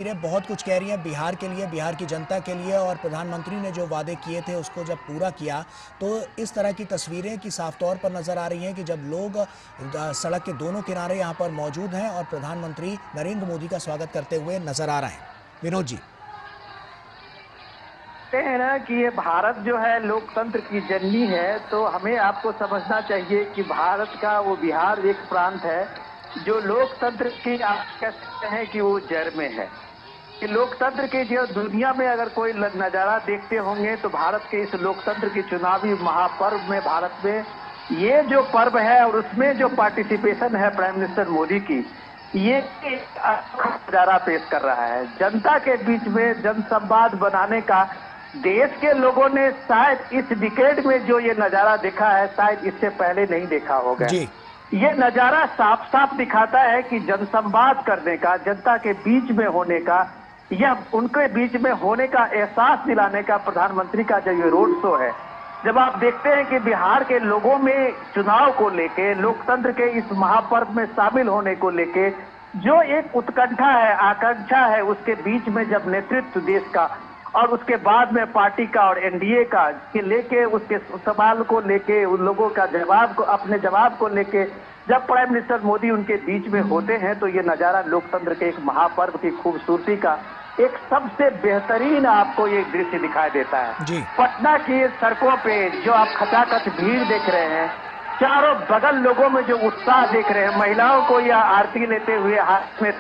बहुत कुछ कह रही हैं बिहार के लिए, बिहार की जनता के लिए। और प्रधानमंत्री ने जो वादे किए थे उसको जब पूरा किया तो इस तरह की तस्वीरें की साफ तौर पर नजर आ रही हैं कि जब लोग सड़क के दोनों किनारे यहाँ पर मौजूद हैं और प्रधानमंत्री नरेंद्र मोदी का स्वागत करते हुए नजर आ रहे हैं। विनोद जी, कहते हैं ना कि ये भारत जो है लोकतंत्र की जननी है, तो हमें आपको समझना चाहिए कि भारत का वो बिहार एक प्रांत है जो लोकतंत्र की, आप कह सकते हैं कि वो जड़ में है। कि लोकतंत्र के जो दुनिया में अगर कोई नजारा देखते होंगे तो भारत के इस लोकतंत्र की चुनावी महापर्व में, भारत में ये जो पर्व है और उसमें जो पार्टिसिपेशन है प्राइम मिनिस्टर मोदी की, ये एक नजारा पेश कर रहा है। जनता के बीच में जनसंवाद बनाने का देश के लोगों ने शायद इस डिकेड में जो ये नजारा देखा है, शायद इससे पहले नहीं देखा होगा। ये नजारा साफ साफ दिखाता है कि जनसंवाद करने का, जनता के बीच में होने का, यह उनके बीच में होने का एहसास दिलाने का प्रधानमंत्री का जो ये रोड शो है। जब आप देखते हैं कि बिहार के लोगों में चुनाव को लेके, लोकतंत्र के इस महापर्व में शामिल होने को लेके जो एक उत्कंठा है, आकांक्षा है, उसके बीच में जब नेतृत्व देश का और उसके बाद में पार्टी का और एनडीए का के लेके, उसके सवाल को लेके, उन लोगों का जवाब को, अपने जवाब को लेके जब प्राइम मिनिस्टर मोदी उनके बीच में होते हैं तो ये नजारा लोकतंत्र के एक महापर्व की खूबसूरती का एक सबसे बेहतरीन आपको ये दृश्य दिखाई देता है। पटना की सड़कों पे जो आप खचाखच भीड़ देख रहे हैं, चारों बगल लोगों में जो उत्साह देख रहे हैं, महिलाओं को या आरती लेते हुए, हाथ में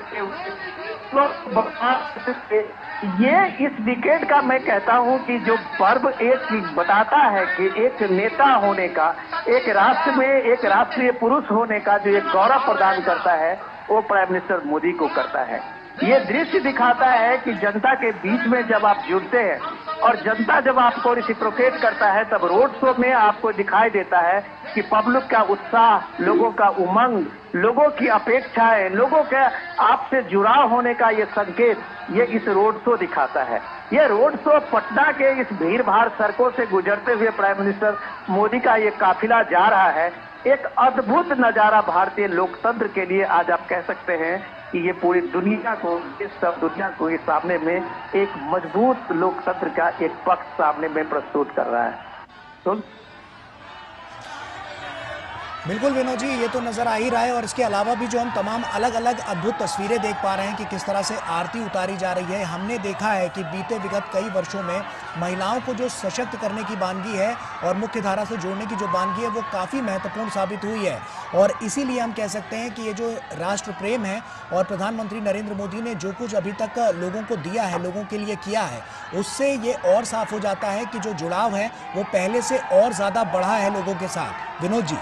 ये इस डिकेड का मैं कहता हूं कि जो पर्व एक बताता है कि एक नेता होने का, एक राष्ट्र में एक राष्ट्रीय पुरुष होने का जो एक गौरव प्रदान करता है, वो प्राइम मिनिस्टर मोदी को करता है। ये दृश्य दिखाता है कि जनता के बीच में जब आप जुड़ते हैं और जनता जब आपको रिसिप्रोकेट करता है, तब रोड शो में आपको दिखाई देता है कि पब्लिक का उत्साह, लोगों का उमंग, लोगों की अपेक्षाएं, लोगों के आपसे जुड़ाव होने का ये संकेत, ये इस रोड शो दिखाता है। ये रोड शो पटना के इस भीड़ भाड़ सड़कों से गुजरते हुए प्राइम मिनिस्टर मोदी का ये काफिला जा रहा है। एक अद्भुत नजारा भारतीय लोकतंत्र के लिए आज आप कह सकते हैं कि ये पूरी दुनिया को, इस सब दुनिया को इस सामने में एक मजबूत लोकतंत्र का एक पक्ष सामने में प्रस्तुत कर रहा है। तो बिल्कुल विनोद जी, ये तो नज़र आ ही रहा है। और इसके अलावा भी जो हम तमाम अलग अलग अद्भुत तस्वीरें देख पा रहे हैं कि किस तरह से आरती उतारी जा रही है। हमने देखा है कि बीते विगत कई वर्षों में महिलाओं को जो सशक्त करने की बानगी है और मुख्य धारा से जोड़ने की जो बानगी है, वो काफ़ी महत्वपूर्ण साबित हुई है। और इसीलिए हम कह सकते हैं कि ये जो राष्ट्र प्रेम है और प्रधानमंत्री नरेंद्र मोदी ने जो कुछ अभी तक लोगों को दिया है, लोगों के लिए किया है, उससे ये और साफ हो जाता है कि जो जुड़ाव है वो पहले से और ज़्यादा बढ़ा है लोगों के साथ। विनोद जी,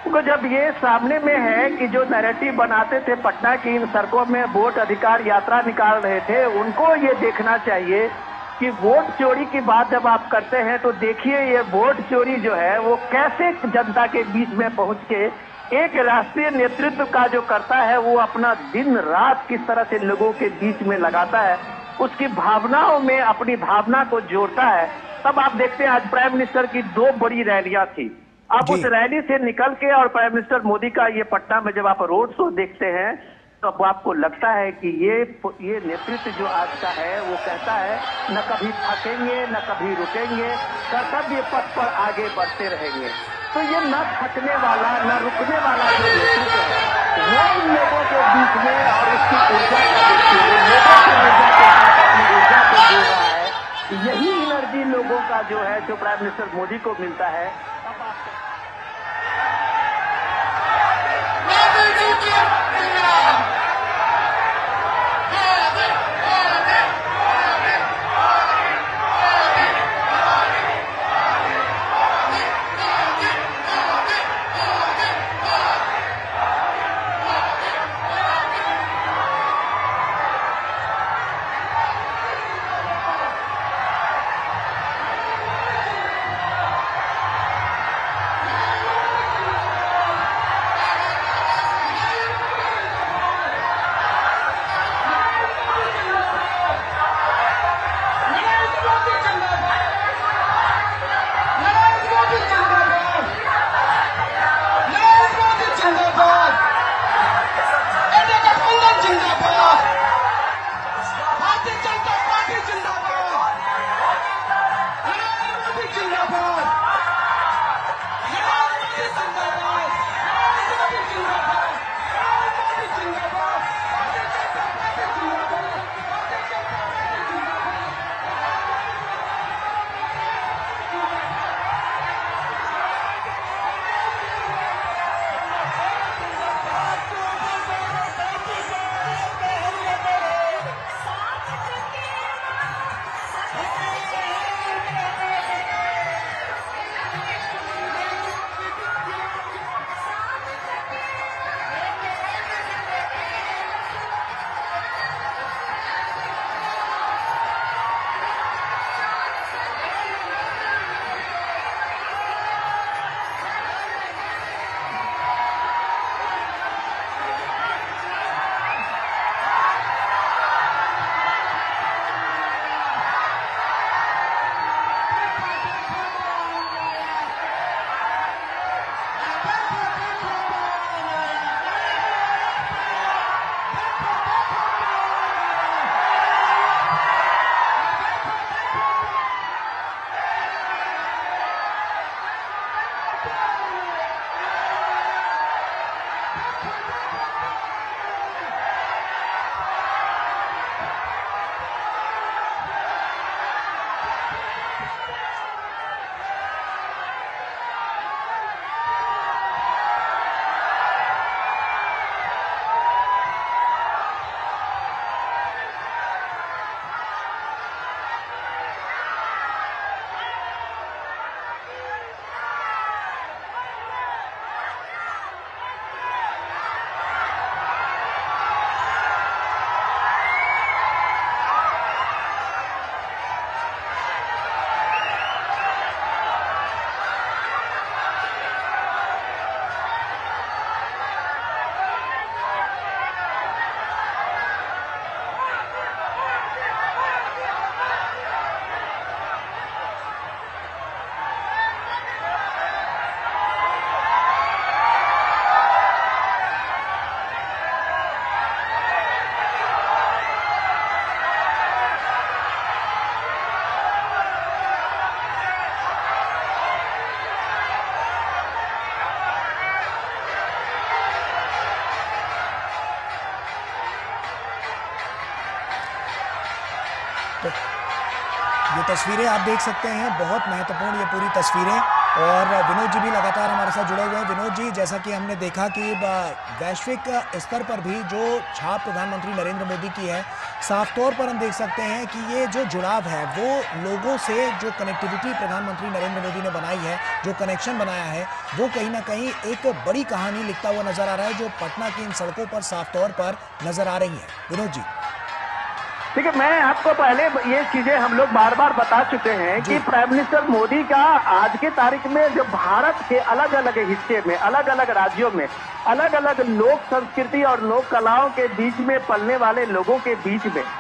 तो जब ये सामने में है कि जो नैरेटिव बनाते थे पटना की इन सड़कों में वोट अधिकार यात्रा निकाल रहे थे, उनको ये देखना चाहिए कि वोट चोरी की बात जब आप करते हैं तो देखिए ये वोट चोरी जो है वो कैसे जनता के बीच में पहुंच के एक राष्ट्रीय नेतृत्व का जो करता है, वो अपना दिन रात किस तरह से लोगों के बीच में लगाता है, उसकी भावनाओं में अपनी भावना को जोड़ता है। तब आप देखते हैं आज प्राइम मिनिस्टर की 2 बड़ी रैलियां थी। अब उस रैली से निकल के और प्राइम मिनिस्टर मोदी का ये पटना में जब आप रोड शो देखते हैं तो अब आपको लगता है कि ये नेतृत्व जो आज का है वो कहता है न कभी थकेंगे न कभी रुकेंगे, कर्तव्य पथ पर आगे बढ़ते रहेंगे। तो ये न थकने वाला न रुकने वाला जो नेतृत्व है वो इन लोगों के बीच में और उसकी ऊर्जा का देखिए, लोगों की ऊर्जा के साथ अपनी ऊर्जा को जोड़ रहा है। यही एनर्जी लोगों का जो है, जो प्राइम मिनिस्टर मोदी को मिलता है। ये तस्वीरें आप देख सकते हैं, बहुत महत्वपूर्ण ये पूरी तस्वीरें। और विनोद जी भी लगातार हमारे साथ जुड़े हुए हैं। विनोद जी, जैसा कि हमने देखा कि वैश्विक स्तर पर भी जो छाप प्रधानमंत्री नरेंद्र मोदी की है, साफ तौर पर हम देख सकते हैं कि ये जो जुड़ाव है वो लोगों से, जो कनेक्टिविटी प्रधानमंत्री नरेंद्र मोदी ने बनाई है, जो कनेक्शन बनाया है, वो कहीं ना कहीं एक बड़ी कहानी लिखता हुआ नजर आ रहा है, जो पटना की इन सड़कों पर साफ तौर पर नजर आ रही है। विनोद जी, देखिए, मैं आपको पहले ये चीजें हम लोग बार बार बता चुके हैं कि प्राइम मिनिस्टर मोदी का आज के तारीख में जो भारत के अलग अलग हिस्से में, अलग अलग राज्यों में, अलग अलग लोक संस्कृति और लोक कलाओं के बीच में पलने वाले लोगों के बीच में